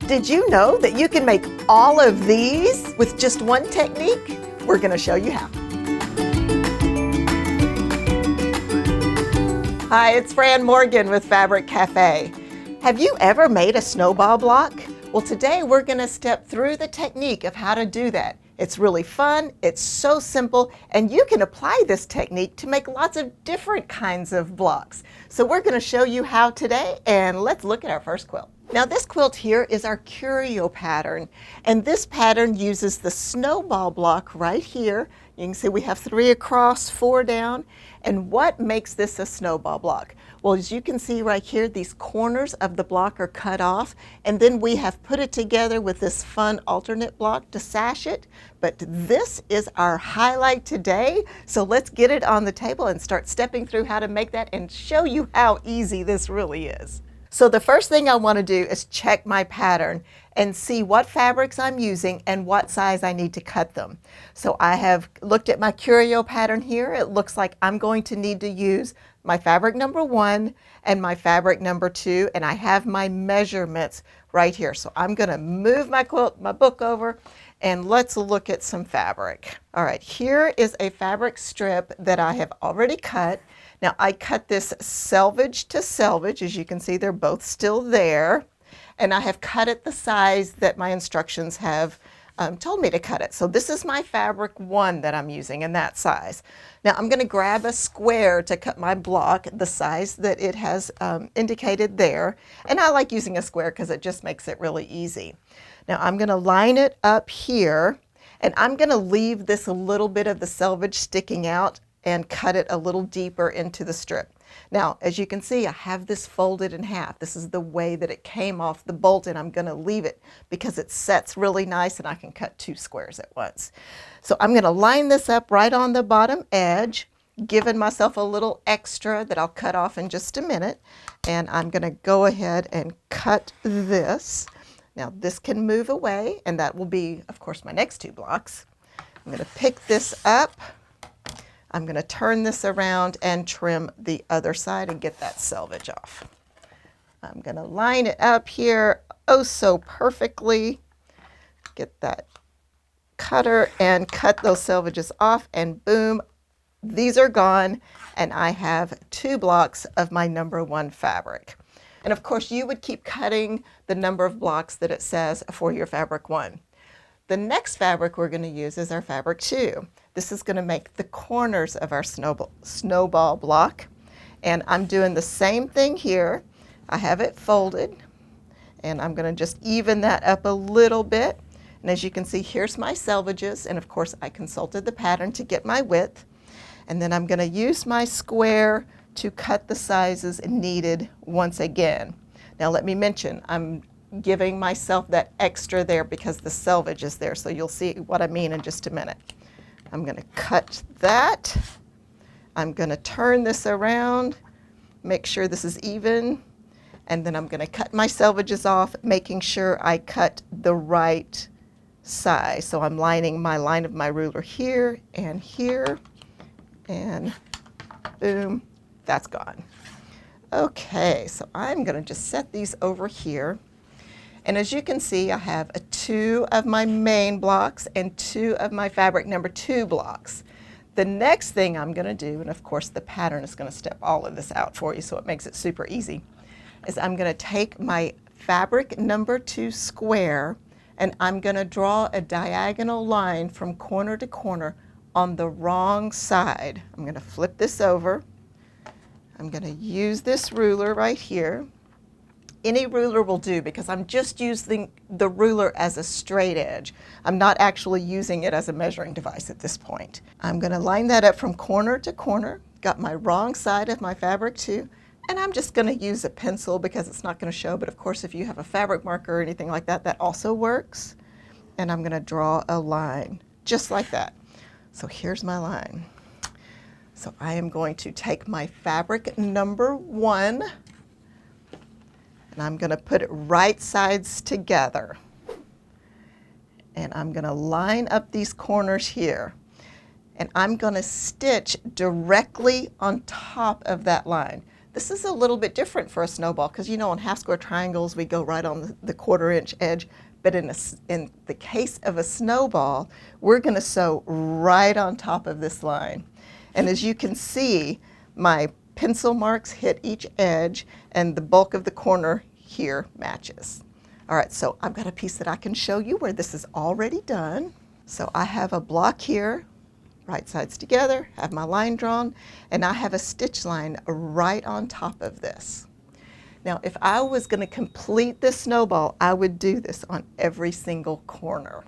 Did you know that you can make all of these with just one technique? We're going to show you how. Hi, it's Fran Morgan with Fabric Cafe. Have you ever made a snowball block? Well, today we're going to step through the technique of how to do that. It's really fun, it's so simple, and you can apply this technique to make lots of different kinds of blocks. So we're going to show you how today, and let's look at our first quilt. Now this quilt here is our Curio pattern, and this pattern uses the snowball block right here. You can see we have 3 across, 4 down. And what makes this a snowball block? Well, as you can see right here, these corners of the block are cut off, and then we have put it together with this fun alternate block to sash it. But this is our highlight today, so let's get it on the table and start stepping through how to make that and show you how easy this really is. So the first thing I want to do is check my pattern and see what fabrics I'm using and what size I need to cut them. So I have looked at my Curio pattern here. It looks like I'm going to need to use my fabric number 1 and my fabric number 2, and I have my measurements right here. So I'm going to move my book over, and let's look at some fabric. All right, here is a fabric strip that I have already cut. Now I cut this selvage to selvage. As you can see, they're both still there. And I have cut it the size that my instructions have told me to cut it. So this is my fabric 1 that I'm using in that size. Now I'm going to grab a square to cut my block the size that it has indicated there. And I like using a square because it just makes it really easy. Now I'm going to line it up here, and I'm going to leave this a little bit of the selvage sticking out and cut it a little deeper into the strip. Now, as you can see, I have this folded in half. This is the way that it came off the bolt, and I'm going to leave it because it sets really nice and I can cut 2 squares at once. So I'm going to line this up right on the bottom edge, giving myself a little extra that I'll cut off in just a minute. And I'm going to go ahead and cut this. Now this can move away, and that will be, of course, my next 2 blocks. I'm going to pick this up. I'm going to turn this around and trim the other side and get that selvage off. I'm going to line it up here oh so perfectly. Get that cutter and cut those selvages off, and boom, these are gone, and I have 2 blocks of my number 1 fabric. And of course you would keep cutting the number of blocks that it says for your fabric 1. The next fabric we're going to use is our fabric 2. This is going to make the corners of our snowball block. And I'm doing the same thing here. I have it folded, and I'm going to just even that up a little bit. And as you can see, here's my selvages. And of course, I consulted the pattern to get my width. And then I'm going to use my square to cut the sizes needed once again. Now let me mention, I'm giving myself that extra there because the selvage is there. So you'll see what I mean in just a minute. I'm going to cut that. I'm going to turn this around, make sure this is even, and then I'm going to cut my selvages off, making sure I cut the right size. So I'm lining my line of my ruler here, and boom, that's gone. Okay, so I'm going to just set these over here. And as you can see, I have 2 of my main blocks and 2 of my fabric number 2 blocks. The next thing I'm going to do, and of course the pattern is going to step all of this out for you so it makes it super easy, is I'm going to take my fabric number 2 square, and I'm going to draw a diagonal line from corner to corner on the wrong side. I'm going to flip this over. I'm going to use this ruler right here. Any ruler will do because I'm just using the ruler as a straight edge. I'm not actually using it as a measuring device at this point. I'm going to line that up from corner to corner. Got my wrong side of my fabric 2, and I'm just going to use a pencil because it's not going to show, but of course if you have a fabric marker or anything like that, that also works. And I'm going to draw a line just like that. So here's my line. So I am going to take my fabric number 1, and I'm going to put it right sides together. And I'm going to line up these corners here. And I'm going to stitch directly on top of that line. This is a little bit different for a snowball because you know on half square triangles we go right on the 1/4 inch edge, but in the case of a snowball, we're going to sew right on top of this line. And as you can see, my pencil marks hit each edge and the bulk of the corner here matches. All right, so I've got a piece that I can show you where this is already done. So I have a block here, right sides together, have my line drawn, and I have a stitch line right on top of this. Now, if I was going to complete this snowball, I would do this on every single corner.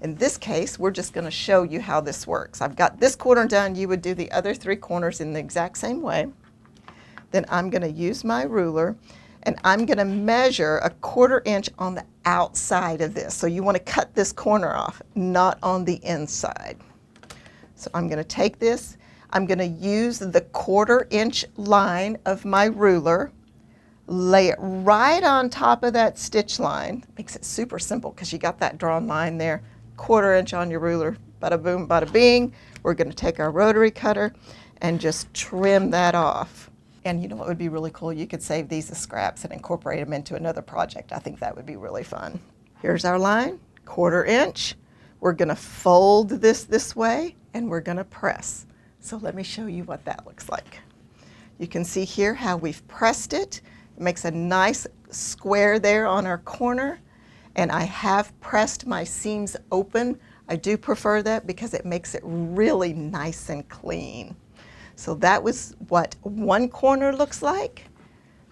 In this case, we're just going to show you how this works. I've got this corner done. You would do the other 3 corners in the exact same way. Then I'm going to use my ruler, and I'm going to measure a 1/4 inch on the outside of this. So you want to cut this corner off, not on the inside. So I'm going to take this, I'm going to use the 1/4 inch line of my ruler, lay it right on top of that stitch line. Makes it super simple because you got that drawn line there, 1/4 inch on your ruler, bada boom, bada bing. We're going to take our rotary cutter and just trim that off. And you know what would be really cool? You could save these as scraps and incorporate them into another project. I think that would be really fun. Here's our line, 1/4 inch. We're going to fold this way and we're going to press. So let me show you what that looks like. You can see here how we've pressed it. It makes a nice square there on our corner. And I have pressed my seams open. I do prefer that because it makes it really nice and clean. So that was what one corner looks like.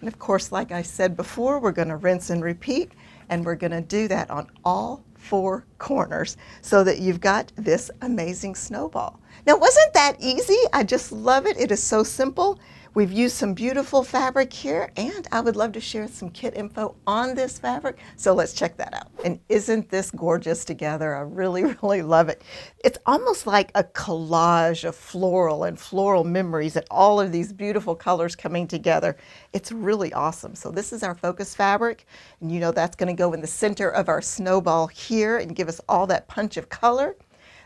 And of course, like I said before, we're going to rinse and repeat, and we're going to do that on all 4 corners so that you've got this amazing snowball. Now, wasn't that easy? I just love it. It is so simple. We've used some beautiful fabric here, and I would love to share some kit info on this fabric, so let's check that out. And isn't this gorgeous together? I really, really love it. It's almost like a collage of floral memories and all of these beautiful colors coming together. It's really awesome. So this is our focus fabric, and you know that's going to go in the center of our snowball here and give us all that punch of color.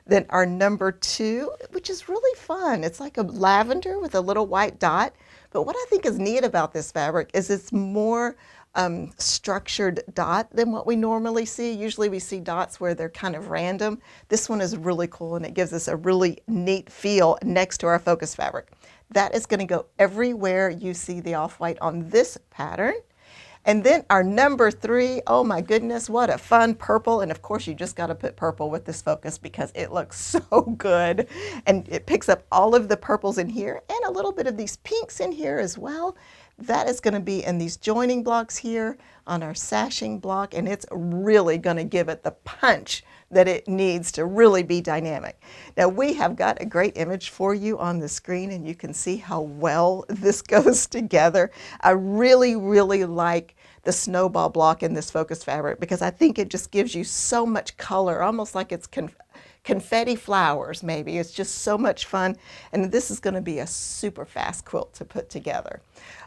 Then our number 2, which is really fun. It's like a lavender with a little white dot. But what I think is neat about this fabric is it's more structured dot than what we normally see. Usually we see dots where they're kind of random. This one is really cool and it gives us a really neat feel next to our focus fabric. That is going to go everywhere you see the off-white on this pattern. And then our number 3, oh my goodness, what a fun purple. And of course you just got to put purple with this focus because it looks so good. And it picks up all of the purples in here and a little bit of these pinks in here as well. That is going to be in these joining blocks here on our sashing block, and it's really going to give it the punch that it needs to really be dynamic. Now we have got a great image for you on the screen, and you can see how well this goes together. I really, really like the snowball block in this focus fabric because I think it just gives you so much color, almost like it's confetti flowers maybe. It's just so much fun, and this is going to be a super fast quilt to put together.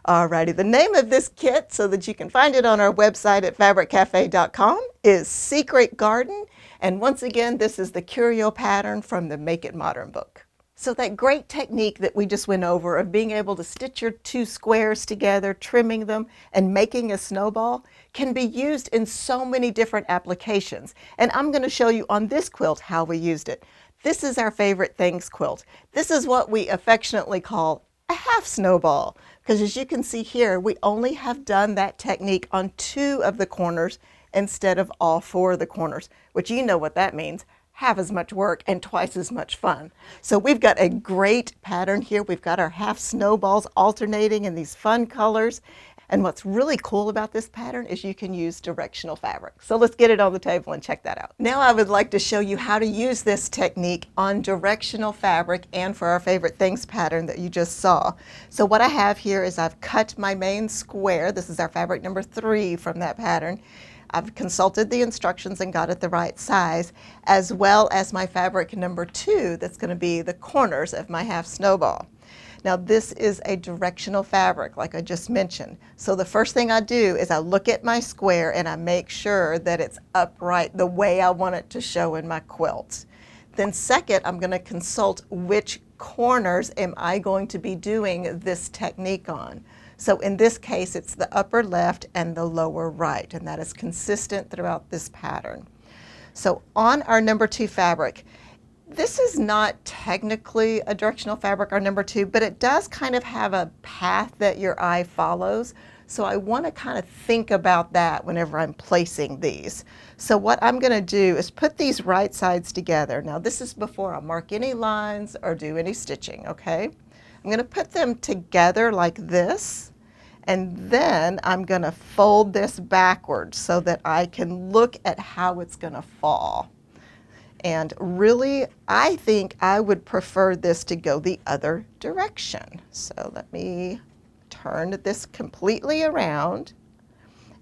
Alrighty, the name of this kit, so that you can find it on our website at fabriccafe.com, is Secret Garden, and once again this is the Curio pattern from the Make It Modern book. So that great technique that we just went over of being able to stitch your 2 squares together, trimming them, and making a snowball can be used in so many different applications. And I'm going to show you on this quilt how we used it. This is our favorite things quilt. This is what we affectionately call a half snowball, because as you can see here, we only have done that technique on 2 of the corners instead of all 4 of the corners, which you know what that means. Half as much work and twice as much fun. So we've got a great pattern here. We've got our half snowballs alternating in these fun colors. And what's really cool about this pattern is you can use directional fabric. So let's get it on the table and check that out. Now I would like to show you how to use this technique on directional fabric and for our favorite things pattern that you just saw. So what I have here is I've cut my main square. This is our fabric number 3 from that pattern. I've consulted the instructions and got it the right size, as well as my fabric number 2 that's going to be the corners of my half snowball. Now this is a directional fabric like I just mentioned. So the first thing I do is I look at my square and I make sure that it's upright the way I want it to show in my quilt. Then second, I'm going to consult which corners am I going to be doing this technique on? So in this case, it's the upper left and the lower right, and that is consistent throughout this pattern. So on our number 2 fabric, this is not technically a directional fabric, our number 2, but it does kind of have a path that your eye follows. So I want to kind of think about that whenever I'm placing these. So what I'm going to do is put these right sides together. Now this is before I mark any lines or do any stitching, okay? I'm going to put them together like this, and then I'm going to fold this backwards so that I can look at how it's going to fall. And really, I think I would prefer this to go the other direction. So let me turn this completely around,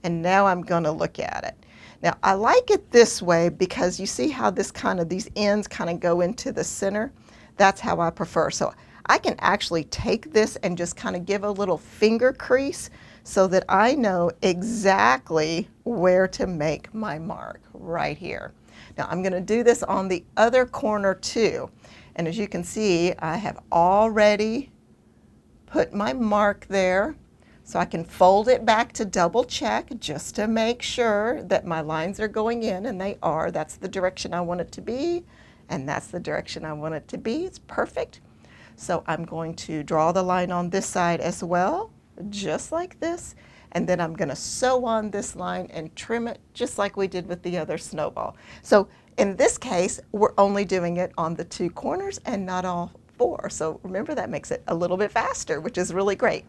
and now I'm going to look at it. Now I like it this way because you see how this these ends kind of go into the center. That's how I prefer. So I can actually take this and just kind of give a little finger crease so that I know exactly where to make my mark right here. Now I'm going to do this on the other corner too. And as you can see, I have already put my mark there. So I can fold it back to double check just to make sure that my lines are going in, and they are. That's the direction I want it to be, and that's the direction I want it to be. It's perfect. So I'm going to draw the line on this side as well, just like this. And then I'm going to sew on this line and trim it just like we did with the other snowball. So in this case, we're only doing it on the 2 corners and not all 4. So remember, that makes it a little bit faster, which is really great.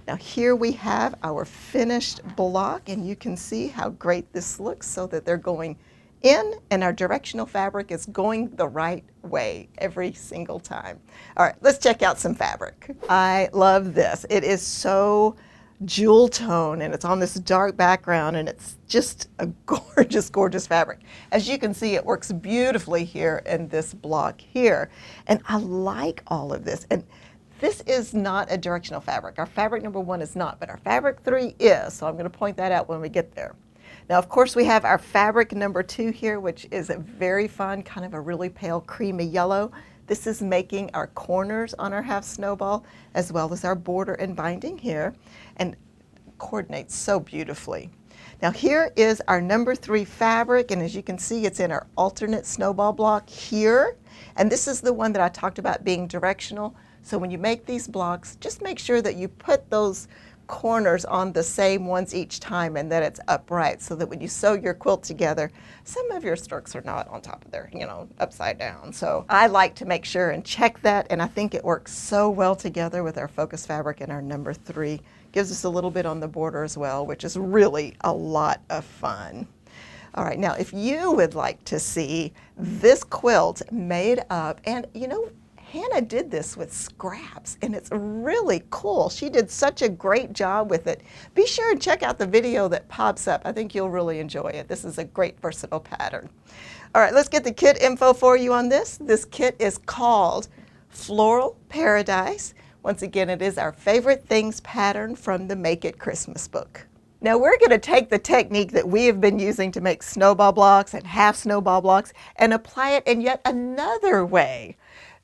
Now here we have our finished block, and you can see how great this looks so that they're going in, and our directional fabric is going the right way every single time. All right, let's check out some fabric. I love this. It is so jewel tone, and it's on this dark background, and it's just a gorgeous, gorgeous fabric. As you can see, it works beautifully here in this block here, and I like all of this. And this is not a directional fabric. Our fabric number 1 is not, but our fabric 3 is, so I'm going to point that out when we get there. Now, of course, we have our fabric number 2 here, which is a very fun, kind of a really pale creamy yellow. This is making our corners on our half snowball, as well as our border and binding here, and coordinates so beautifully. Now here is our number 3 fabric, and as you can see, it's in our alternate snowball block here. And this is the one that I talked about being directional. So when you make these blocks, just make sure that you put those corners on the same ones each time, and that it's upright, so that when you sew your quilt together, some of your strokes are not on top of there, upside down. So I like to make sure and check that, and I think it works so well together with our focus fabric and our number 3. Gives us a little bit on the border as well, which is really a lot of fun. All right, now if you would like to see this quilt made up, and Hannah did this with scraps, and it's really cool. She did such a great job with it. Be sure and check out the video that pops up. I think you'll really enjoy it. This is a great versatile pattern. All right, let's get the kit info for you on this. This kit is called Floral Paradise. Once again, it is our favorite things pattern from the Make It Christmas book. Now we're going to take the technique that we have been using to make snowball blocks and half snowball blocks and apply it in yet another way.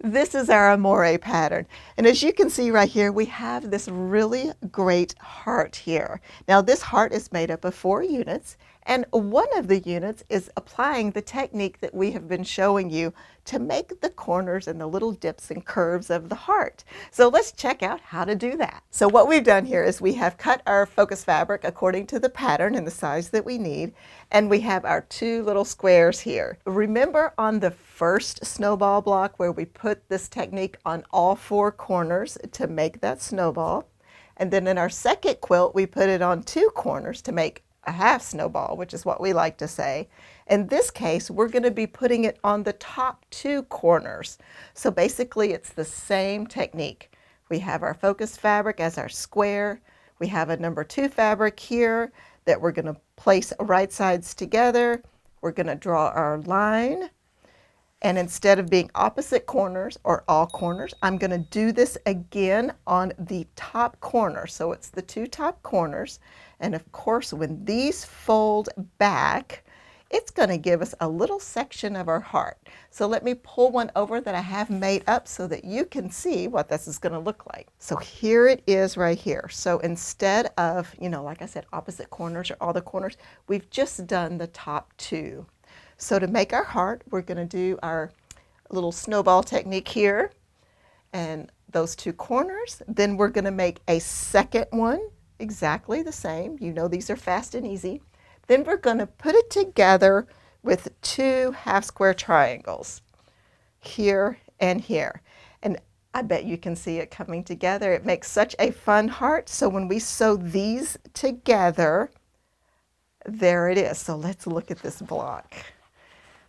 This is our Amore pattern. And as you can see right here, we have this really great heart here. Now this heart is made up of 4 units, and one of the units is applying the technique that we have been showing you to make the corners and the little dips and curves of the heart. So let's check out how to do that. So what we've done here is we have cut our focus fabric according to the pattern and the size that we need, and we have our 2 little squares here. Remember on the first snowball block where we put this technique on all 4 corners to make that snowball, and then in our second quilt we put it on 2 corners to make a half snowball, which is what we like to say. In this case, we're going to be putting it on the top 2 corners. So basically it's the same technique. We have our focus fabric as our square. We have a number 2 fabric here that we're going to place right sides together. We're going to draw our line. And instead of being opposite corners or all corners, I'm going to do this again on the top corner. So it's the 2 top corners. And of course, when these fold back, it's going to give us a little section of our heart. So let me pull one over that I have made up so that you can see what this is going to look like. So here it is right here. So instead of, like I said, opposite corners or all the corners, we've just done the top two. So to make our heart, we're going to do our little snowball technique here and those two corners. Then we're going to make a second one exactly the same. These are fast and easy. Then we're going to put it together with two half square triangles here and here. And I bet you can see it coming together. It makes such a fun heart. So when we sew these together, there it is. So let's look at this block.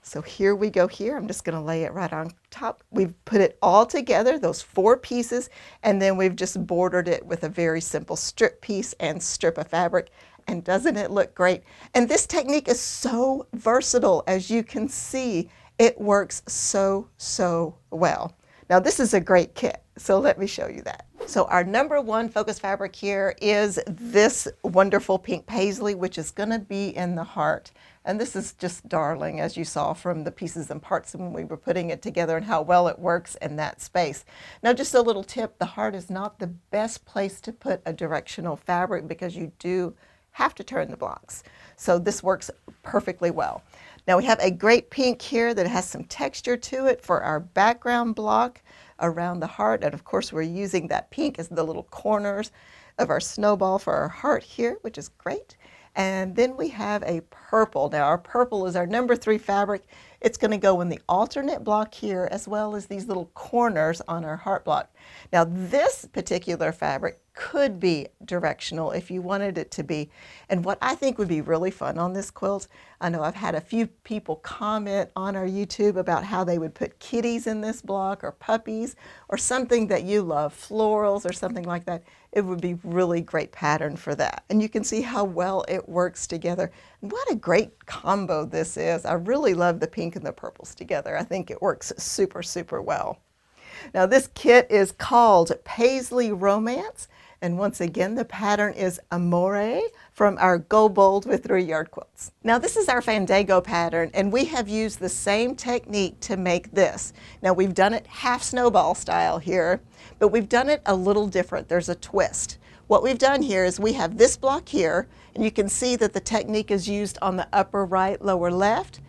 So here we go here. I'm just going to lay it right on top. We've put it all together, those 4 pieces, and then we've just bordered it with a very simple strip piece and strip of fabric. And doesn't it look great? And this technique is so versatile. As you can see, it works so well. Now this is a great kit, so let me show you that. So our number 1 focus fabric here is this wonderful pink paisley, which is going to be in the heart. And this is just darling, as you saw from the pieces and parts when we were putting it together and how well it works in that space. Now just a little tip, the heart is not the best place to put a directional fabric because you do have to turn the blocks. So this works perfectly well. Now we have a great pink here that has some texture to it for our background block around the heart. And of course we're using that pink as the little corners of our snowball for our heart here, which is great. And then we have a purple. Now our purple is our number 3 fabric. It's going to go in the alternate block here as well as these little corners on our heart block. Now this particular fabric could be directional if you wanted it to be. And what I think would be really fun on this quilt, I know I've had a few people comment on our YouTube about how they would put kitties in this block or puppies or something that you love, florals or something like that. It would be really great pattern for that. And you can see how well it works together. And what a great combo this is. I really love the pink and the purples together. I think it works super well. Now this kit is called Paisley Romance. And once again, the pattern is Amore from our Go Bold with 3-yard quilts. Now this is our Fandango pattern, and we have used the same technique to make this. Now we've done it half snowball style here, but we've done it a little different. There's a twist. What we've done here is we have this block here, and you can see that the technique is used on the upper right, lower left.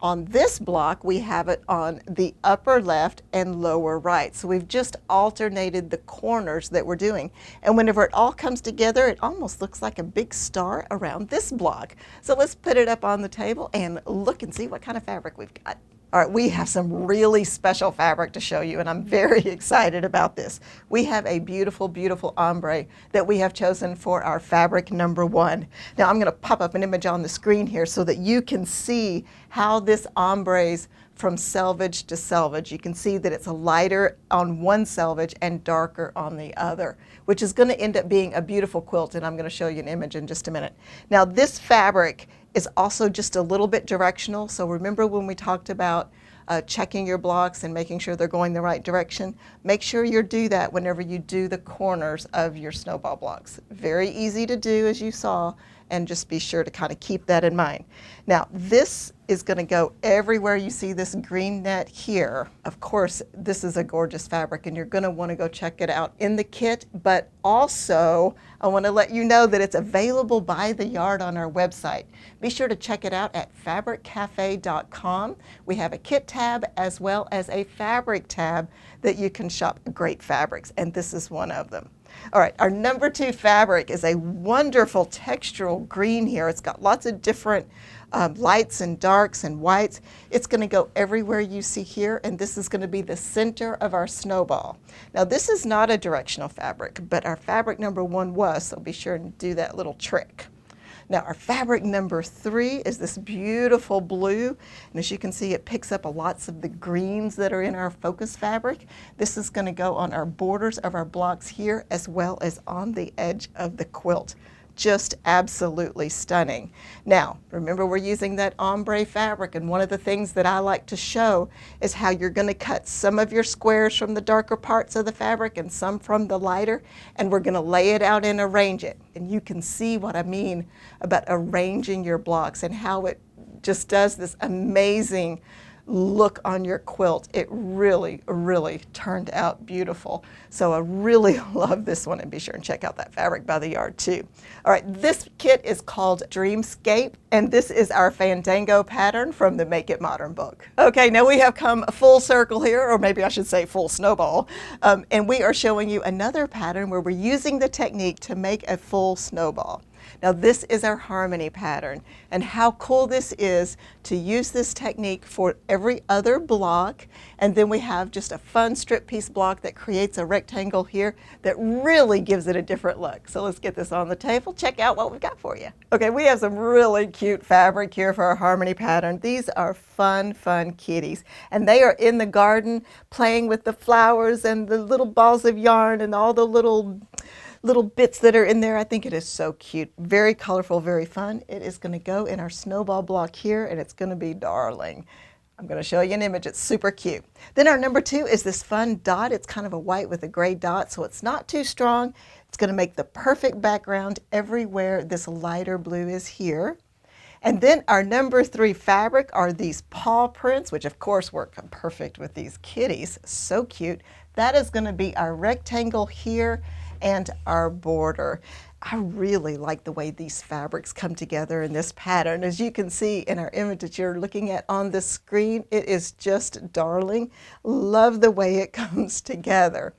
On this block, we have it on the upper left and lower right. So we've just alternated the corners that we're doing. And whenever it all comes together, it almost looks like a big star around this block. So let's put it up on the table and look and see what kind of fabric we've got. All right, we have some really special fabric to show you, and I'm very excited about this. We have a beautiful ombre that we have chosen for our fabric number 1. Now I'm going to pop up an image on the screen here so that you can see how this ombres from selvage to selvage. You can see that it's a lighter on one selvage and darker on the other, which is going to end up being a beautiful quilt, and I'm going to show you an image in just a minute. Now this fabric is also just a little bit directional, so remember when we talked about checking your blocks and making sure they're going the right direction? Make sure you do that whenever you do the corners of your snowball blocks. Very easy to do, as you saw, and just be sure to kind of keep that in mind. Now this is going to go everywhere you see this green net here. Of course, this is a gorgeous fabric, and you're going to want to go check it out in the kit, but also I want to let you know that it's available by the yard on our website. Be sure to check it out at fabriccafe.com. We have a kit tab as well as a fabric tab that you can shop great fabrics, and this is one of them. All right, our number 2 fabric is a wonderful textural green here. It's got lots of different lights and darks and whites. It's going to go everywhere you see here, and this is going to be the center of our snowball. Now this is not a directional fabric, but our fabric number 1 was, so be sure and do that little trick. Now our fabric number 3 is this beautiful blue, and as you can see, it picks up lots of the greens that are in our focus fabric. This is going to go on our borders of our blocks here as well as on the edge of the quilt. Just absolutely stunning. Now, remember we're using that ombre fabric, and one of the things that I like to show is how you're going to cut some of your squares from the darker parts of the fabric and some from the lighter, and we're going to lay it out and arrange it. And you can see what I mean about arranging your blocks and how it just does this amazing look on your quilt. It really, really turned out beautiful. So I really love this one, and be sure and check out that fabric by the yard too. All right, this kit is called Dreamscape, and this is our Fandango pattern from the Make It Modern book. Okay, now we have come full circle here, or maybe I should say full snowball, and we are showing you another pattern where we're using the technique to make a full snowball. Now this is our harmony pattern, and how cool this is to use this technique for every other block, and then we have just a fun strip piece block that creates a rectangle here that really gives it a different look. So let's get this on the table, check out what we've got for you. Okay, we have some really cute fabric here for our harmony pattern. These are fun kitties, and they are in the garden playing with the flowers and the little balls of yarn and all the little bits that are in there. I think it is so cute. Very colorful, very fun. It is going to go in our snowball block here, and it's going to be darling. I'm going to show you an image. It's super cute. Then our number 2 is this fun dot. It's kind of a white with a gray dot, so it's not too strong. It's going to make the perfect background everywhere this lighter blue is here. And then our number 3 fabric are these paw prints, which of course work perfect with these kitties. So cute. That is going to be our rectangle here and our border. I really like the way these fabrics come together in this pattern. As you can see in our image that you're looking at on the screen, it is just darling. Love the way it comes together.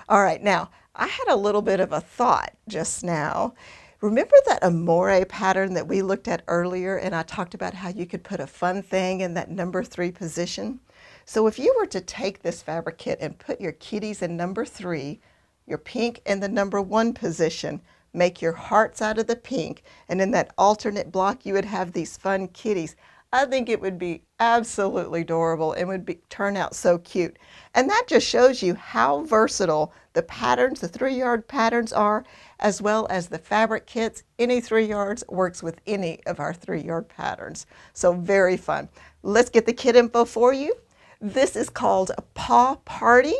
All right, now I had a little bit of a thought just now. Remember that Amore pattern that we looked at earlier, and I talked about how you could put a fun thing in that number 3 position? So if you were to take this fabric kit and put your kitties in number 3, your pink in the number 1 position, make your hearts out of the pink, and in that alternate block you would have these fun kitties. I think it would be absolutely adorable and would turn out so cute. And that just shows you how versatile the patterns, the 3-yard patterns are, as well as the fabric kits. Any 3 yards works with any of our 3-yard patterns. So very fun. Let's get the kit info for you. This is called Paw Party.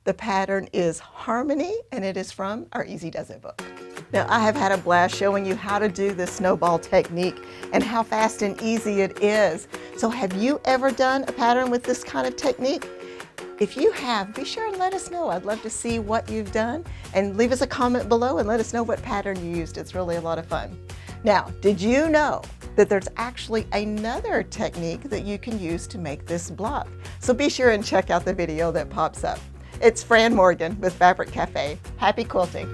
The pattern is Harmony, and it is from our Easy Does It book. Now, I have had a blast showing you how to do the snowball technique and how fast and easy it is. So have you ever done a pattern with this kind of technique? If you have, be sure and let us know. I'd love to see what you've done, and leave us a comment below and let us know what pattern you used. It's really a lot of fun. Now, did you know that there's actually another technique that you can use to make this block? So be sure and check out the video that pops up. It's Fran Morgan with Fabric Cafe. Happy quilting!